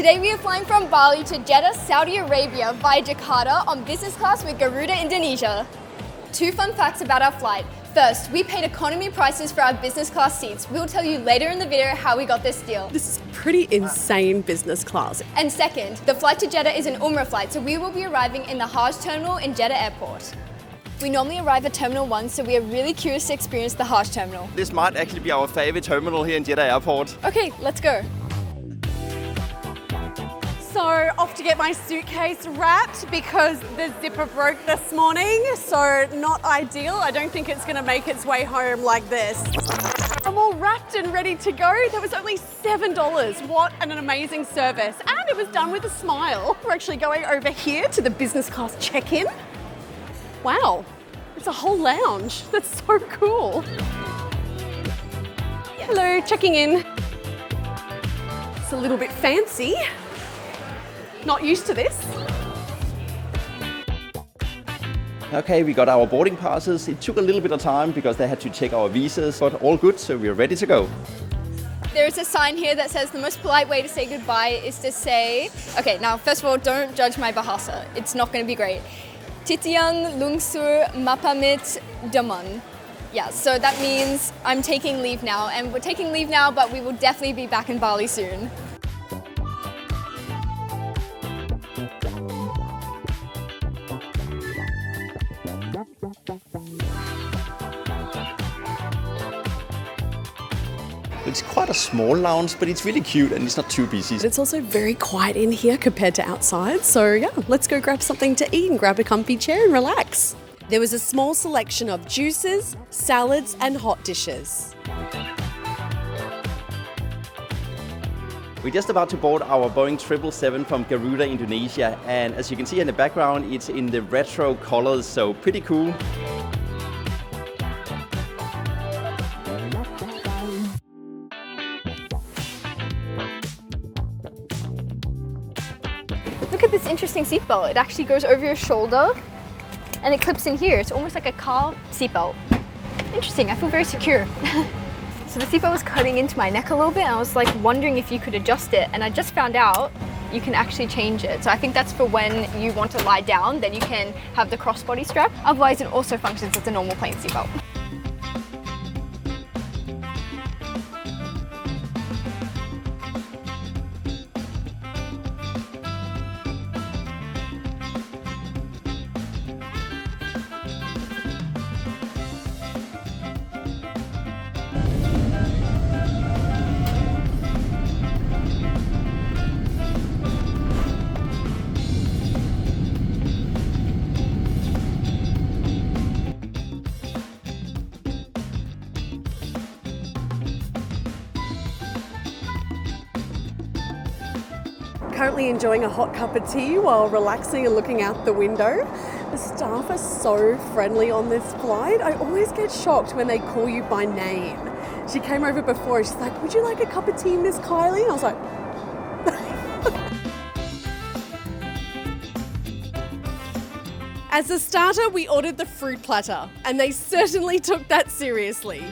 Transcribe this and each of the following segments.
Today we are flying from Bali to Jeddah, Saudi Arabia via Jakarta on business class with Garuda Indonesia. 2 fun facts about our flight. First, we paid economy prices for our business class seats. We'll tell you later in the video how we got this deal. This is pretty insane business class. And second, the flight to Jeddah is an Umrah flight, so we will be arriving in the Hajj Terminal in Jeddah Airport. We normally arrive at Terminal 1, so we are really curious to experience the Hajj Terminal. This might actually be our favorite terminal here in Jeddah Airport. Okay, let's go. So off to get my suitcase wrapped because the zipper broke this morning, so not ideal. I don't think it's gonna make its way home like this. I'm all wrapped and ready to go. That was only $7. What an amazing service. And it was done with a smile. We're actually going over here to the business class check-in. Wow, it's a whole lounge. That's so cool. Hello, checking in. It's a little bit fancy. Not used to this. Okay, we got our boarding passes. It took a little bit of time because they had to check our visas, but all good, so we're ready to go. There is a sign here that says the most polite way to say goodbye is to say, okay, now first of all, don't judge my Bahasa. It's not going to be great. Titiang lungsur mapamit daman. Yeah, so that means I'm taking leave now, and we're taking leave now, but we will definitely be back in Bali soon. It's quite a small lounge, but it's really cute and it's not too busy. It's also very quiet in here compared to outside. So yeah, let's go grab something to eat and grab a comfy chair and relax. There was a small selection of juices, salads and hot dishes. We're just about to board our Boeing 777 from Garuda Indonesia, and as you can see in the background, it's in the retro colors, so pretty cool. Look at this interesting seatbelt. It actually goes over your shoulder and it clips in here. It's almost like a car seatbelt. Interesting, I feel very secure. So the seatbelt was cutting into my neck a little bit and I was like wondering if you could adjust it, and I just found out you can actually change it. So I think that's for when you want to lie down, then you can have the crossbody strap. Otherwise it also functions as a normal plain seatbelt. Currently enjoying a hot cup of tea while relaxing and looking out the window. The staff are so friendly on this flight. I always get shocked when they call you by name. She came over before and she's like, "Would you like a cup of tea, Miss Kylie?" And I was like, As a starter, we ordered the fruit platter, and they certainly took that seriously.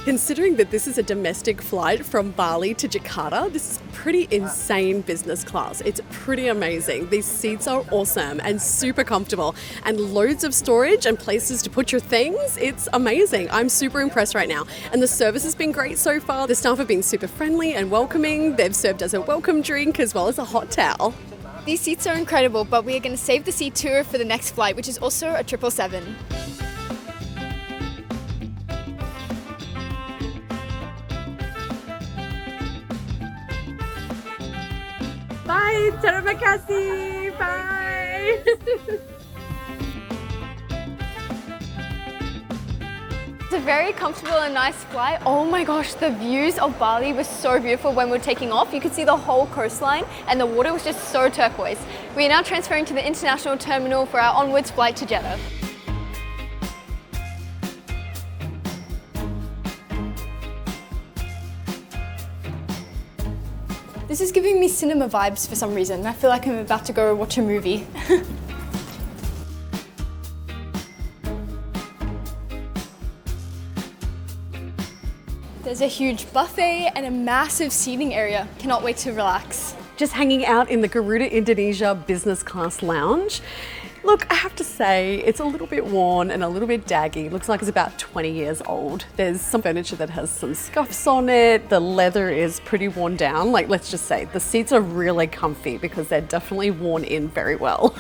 Considering that this is a domestic flight from Bali to Jakarta, this is pretty insane business class. It's pretty amazing. These seats are awesome and super comfortable, and loads of storage and places to put your things. It's amazing. I'm super impressed right now. And the service has been great so far. The staff have been super friendly and welcoming. They've served us a welcome drink as well as a hot towel. These seats are incredible, but we are going to save the seat tour for the next flight, which is also a 777. Bye, terima kasih, bye. It's a very comfortable and nice flight. Oh my gosh, the views of Bali were so beautiful when we were taking off. You could see the whole coastline and the water was just so turquoise. We are now transferring to the international terminal for our onwards flight to Jeddah. This is giving me cinema vibes for some reason. I feel like I'm about to go watch a movie. There's a huge buffet and a massive seating area. Cannot wait to relax. Just hanging out in the Garuda Indonesia business class lounge. Look, I have to say, it's a little bit worn and a little bit daggy. Looks like it's about 20 years old. There's some furniture that has some scuffs on it. The leather is pretty worn down. Like, let's just say the seats are really comfy because they're definitely worn in very well.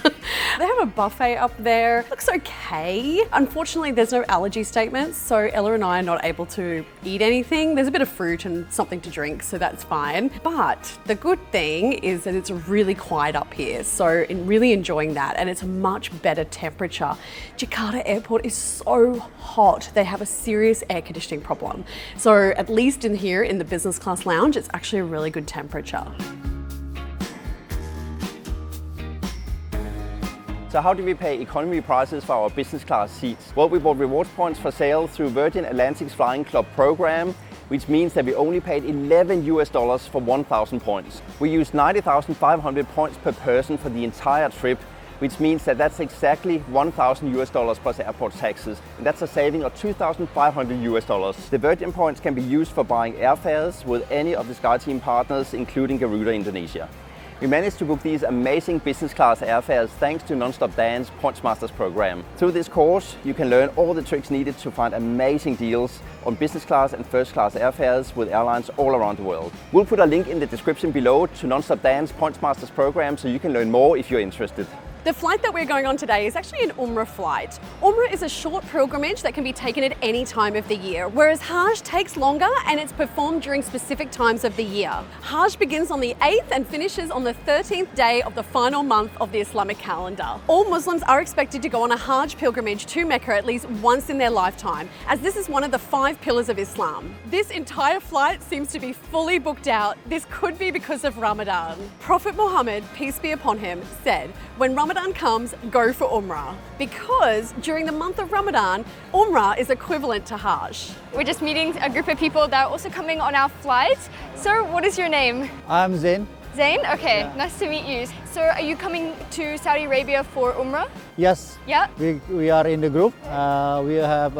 They have a buffet up there. Looks okay. Unfortunately, there's no allergy statements, so Ella and I are not able to eat anything. There's a bit of fruit and something to drink, so that's fine. But the good thing is that it's really quiet up here, so I'm really enjoying that, and it's much better temperature. Jakarta Airport is so hot. They have a serious air conditioning problem. So at least in here in the business class lounge, it's actually a really good temperature. So how do we pay economy prices for our business class seats? Well, we bought rewards points for sale through Virgin Atlantic's Flying Club program, which means that we only paid $11 for 1,000 points. We used 90,500 points per person for the entire trip, which means that that's exactly $1,000 plus airport taxes. And that's a saving of $2,500. The Virgin points can be used for buying airfares with any of the SkyTeam partners, including Garuda Indonesia. We managed to book these amazing business class airfares thanks to Non-Stop Dan's Points Masters program. Through this course, you can learn all the tricks needed to find amazing deals on business class and first class airfares with airlines all around the world. We'll put a link in the description below to Non-Stop Dan's Points Masters program so you can learn more if you're interested. The flight that we're going on today is actually an Umrah flight. Umrah is a short pilgrimage that can be taken at any time of the year, whereas Hajj takes longer and it's performed during specific times of the year. Hajj begins on the 8th and finishes on the 13th day of the final month of the Islamic calendar. All Muslims are expected to go on a Hajj pilgrimage to Mecca at least once in their lifetime, as this is one of the 5 pillars of Islam. This entire flight seems to be fully booked out. This could be because of Ramadan. Prophet Muhammad, peace be upon him, said, when Ramadan comes, go for Umrah. Because during the month of Ramadan, Umrah is equivalent to Hajj. We're just meeting a group of people that are also coming on our flight. Sir, what is your name? I'm Zain. Zain? Okay, nice to meet you. So are you coming to Saudi Arabia for Umrah? Yes. Yeah? We are in the group. We have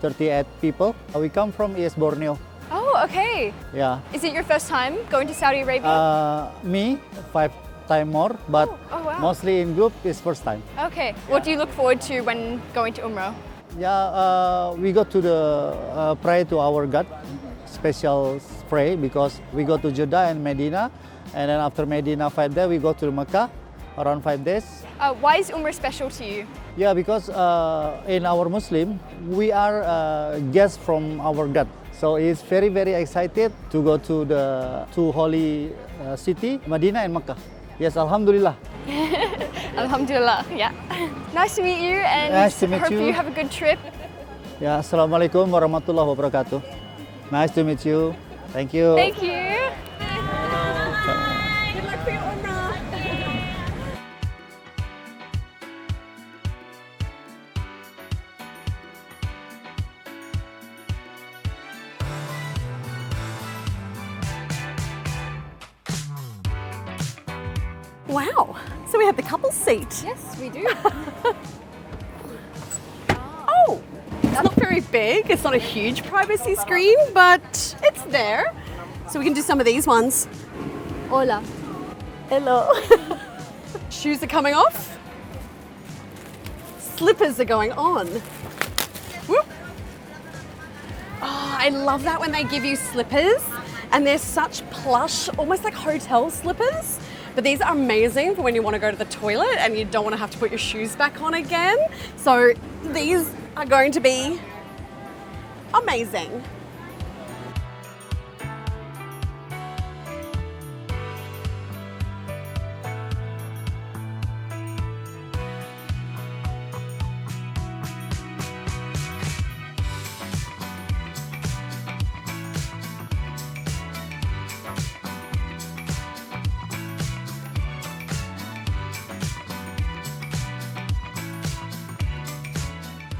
38 people. We come from East Borneo. Oh, okay. Yeah. Is it your first time going to Saudi Arabia? Me, 5 times more, but wow. mostly in group is first time. Okay. What do you look forward to when going to Umrah? Yeah, we go to the pray to our God, special pray because we go to Jeddah and Medinah, and then after Medinah 5 days we go to Makkah, around 5 days. Why is Umrah special to you? Yeah, because in our Muslim we are guests from our God. So he's very, very excited to go to the 2 holy city, Medina and Makkah. Yes, Alhamdulillah. Alhamdulillah, yeah. Nice to meet you and Nice to meet hope you. you have a good trip. Yeah, Assalamualaikum warahmatullahi wabarakatuh. Nice to meet you. Thank you. Thank you. Good luck for your Umrah. Wow, so we have the couple seat. Yes, we do. Oh, it's not very big. It's not a huge privacy screen, but it's there. So we can do some of these ones. Hola. Hello. Shoes are coming off. Slippers are going on. Whoop. Oh, I love that when they give you slippers and they're such plush, almost like hotel slippers. But these are amazing for when you want to go to the toilet and you don't want to have to put your shoes back on again. So these are going to be amazing.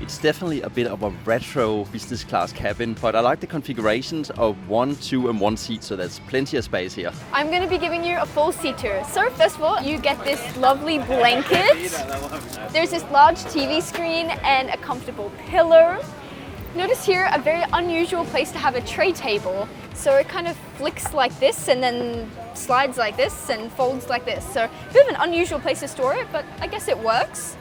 It's definitely a bit of a retro business class cabin, but I like the configurations of 1, 2 and 1 seat, so there's plenty of space here. I'm going to be giving you a full seat tour. So first of all, you get this lovely blanket. There's this large TV screen and a comfortable pillow. Notice here a very unusual place to have a tray table. So it kind of flicks like this and then slides like this and folds like this. So a bit of an unusual place to store it, but I guess it works.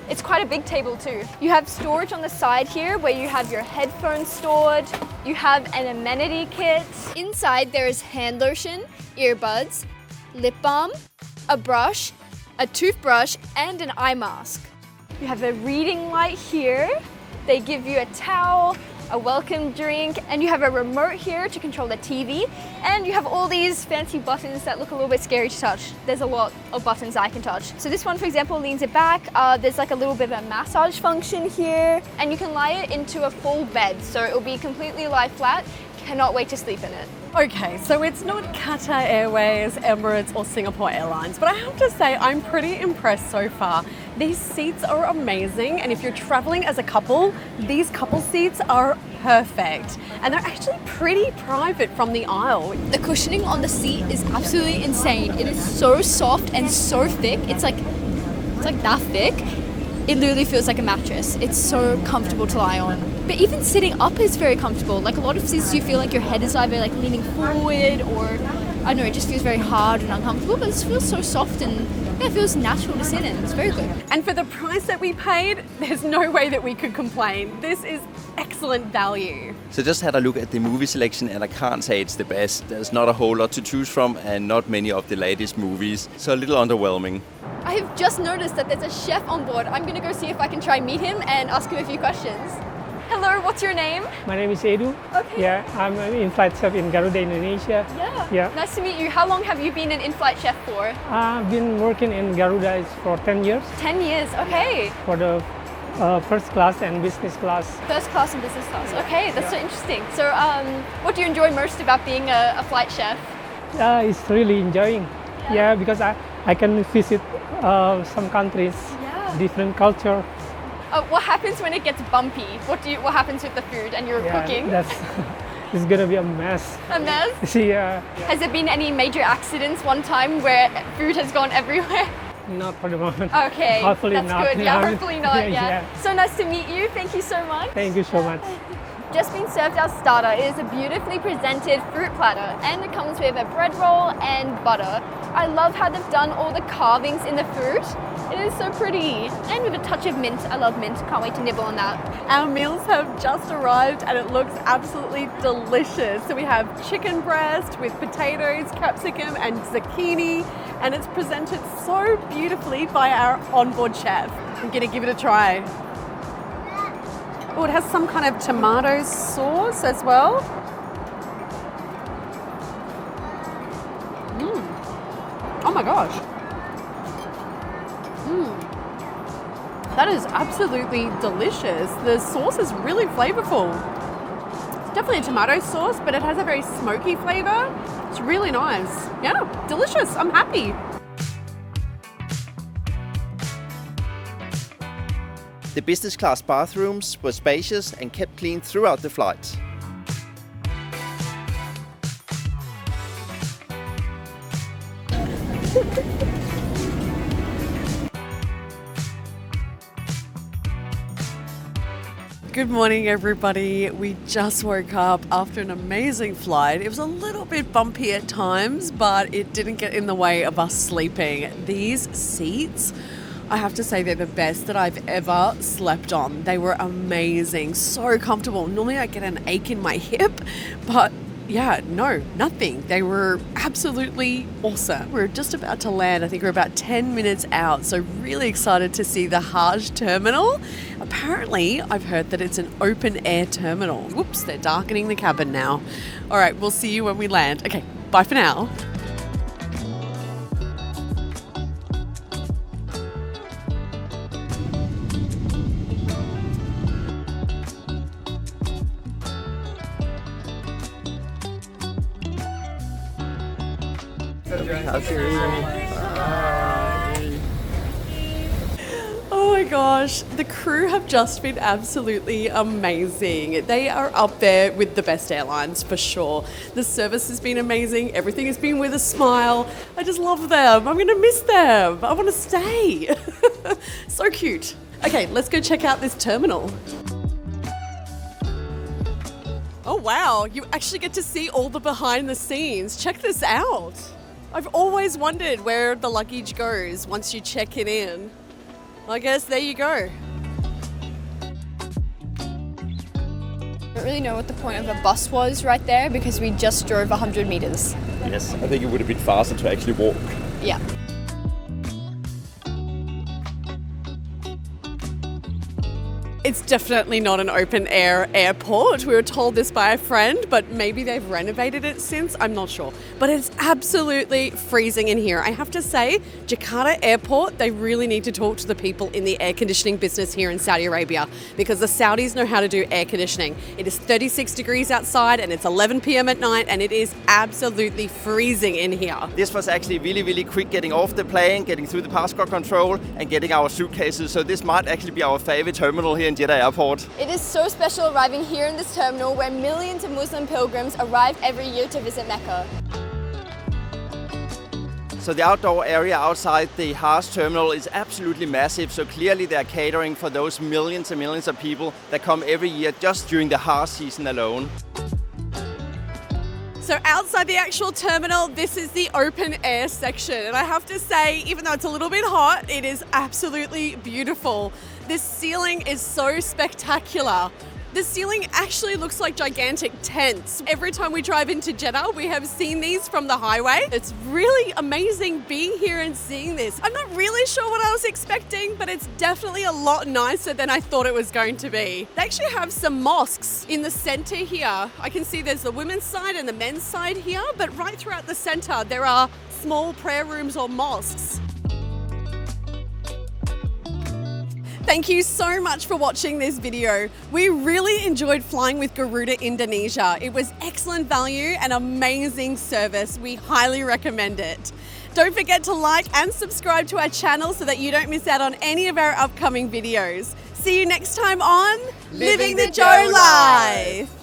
It's quite a big table too. You have storage on the side here where you have your headphones stored. You have an amenity kit. Inside there is hand lotion, earbuds, lip balm, a brush, a toothbrush, and an eye mask. You have a reading light here. They give you a towel, a welcome drink, and you have a remote here to control the TV. And you have all these fancy buttons that look a little bit scary to touch. There's a lot of buttons I can touch. So this one, for example, leans it back. There's like a little bit of a massage function here. And you can lie it into a full bed, so it'll be completely lie flat. Cannot wait to sleep in it. Okay, so it's not Qatar Airways, Emirates or Singapore Airlines, but I have to say I'm pretty impressed so far. These seats are amazing, and if you're traveling as a couple, these couple seats are perfect. And they're actually pretty private from the aisle. The cushioning on the seat is absolutely insane. It is so soft and so thick. It's like that thick. It literally feels like a mattress. It's so comfortable to lie on. But even sitting up is very comfortable. Like a lot of seats you feel like your head is either like leaning forward or, I don't know, it just feels very hard and uncomfortable, but this feels so soft and yeah, it feels natural to sit in. It's very good. And for the price that we paid, there's no way that we could complain. This is excellent value. So just had a look at the movie selection and I can't say it's the best. There's not a whole lot to choose from and not many of the latest movies. So a little underwhelming. I have just noticed that there's a chef on board. I'm gonna go see if I can try meet him and ask him a few questions. Hello, what's your name? My name is Edu. Okay. Yeah, I'm an in-flight chef in Garuda Indonesia. Yeah. Nice to meet you. How long have you been an in-flight chef for? I've been working in Garuda for 10 years 10 years, okay. for the first class and business class. First class and business class. Okay, that's so interesting. So what do you enjoy most about being a flight chef? It's really enjoying. Yeah, because I can visit some countries, different culture. What happens when it gets bumpy? What happens with the food and you're cooking? It's gonna be a mess. A mess? Yeah. Has there been any major accidents one time where food has gone everywhere? Not for the moment. Okay, Hopefully that's not. good. Yeah, hopefully not. Yeah. Yeah. So nice to meet you. Thank you so much. Thank you so much. Just been served our starter. It is a beautifully presented fruit platter and it comes with a bread roll and butter. I love how they've done all the carvings in the fruit. It is so pretty. And with a touch of mint. I love mint. Can't wait to nibble on that. Our meals have just arrived and it looks absolutely delicious. So we have chicken breast with potatoes, capsicum and zucchini, and it's presented so beautifully by our onboard chef. I'm gonna give it a try. Oh, it has some kind of tomato sauce as well. Oh my gosh. That is absolutely delicious. The sauce is really flavorful. It's definitely a tomato sauce, but it has a very smoky flavor. It's really nice. Yeah, delicious. I'm happy. The business class bathrooms were spacious and kept clean throughout the flight. Good morning, everybody. We just woke up after an amazing flight. It was a little bit bumpy at times, but it didn't get in the way of us sleeping. These seats, I have to say they're the best that I've ever slept on. They were amazing, so comfortable. Normally I get an ache in my hip, but yeah, no, nothing. They were absolutely awesome. We're just about to land. I think we're about 10 minutes out, so really excited to see the Hajj Terminal. Apparently, I've heard that it's an open air terminal. Whoops, they're darkening the cabin now. All right, we'll see you when we land. Okay, bye for now. Oh my gosh, the crew have just been absolutely amazing. They are up there with the best airlines for sure. The service has been amazing. Everything has been with a smile. I just love them. I'm going to miss them. I want to stay. So cute. Okay, let's go check out this terminal. Oh wow, you actually get to see all the behind the scenes. Check this out. I've always wondered where the luggage goes once you check it in. I guess there you go. I don't really know what the point of a bus was right there because we just drove 100 meters. Yes, I think it would have been faster to actually walk. Yeah. It's definitely not an open air airport. We were told this by a friend, but maybe they've renovated it since. I'm not sure. But it's absolutely freezing in here. I have to say, Jakarta Airport, they really need to talk to the people in the air conditioning business here in Saudi Arabia because the Saudis know how to do air conditioning. It is 36 degrees outside and it's 11 p.m. at night and it is absolutely freezing in here. This was actually really quick getting off the plane, getting through the passport control and getting our suitcases. So this might actually be our favorite terminal here in Jeddah Airport. It is so special arriving here in this terminal where millions of Muslim pilgrims arrive every year to visit Mecca. So the outdoor area outside the Hajj Terminal is absolutely massive. So clearly they're catering for those millions and millions of people that come every year just during the Hajj season alone. So outside the actual terminal, this is the open air section. And I have to say, even though it's a little bit hot, it is absolutely beautiful. This ceiling is so spectacular. The ceiling actually looks like gigantic tents. Every time we drive into Jeddah, we have seen these from the highway. It's really amazing being here and seeing this. I'm not really sure what I was expecting, but it's definitely a lot nicer than I thought it was going to be. They actually have some mosques in the center here. I can see there's the women's side and the men's side here, but right throughout the center, there are small prayer rooms or mosques. Thank you so much for watching this video. We really enjoyed flying with Garuda Indonesia. It was excellent value and amazing service. We highly recommend it. Don't forget to like and subscribe to our channel so that you don't miss out on any of our upcoming videos. See you next time on Living the Joe Life.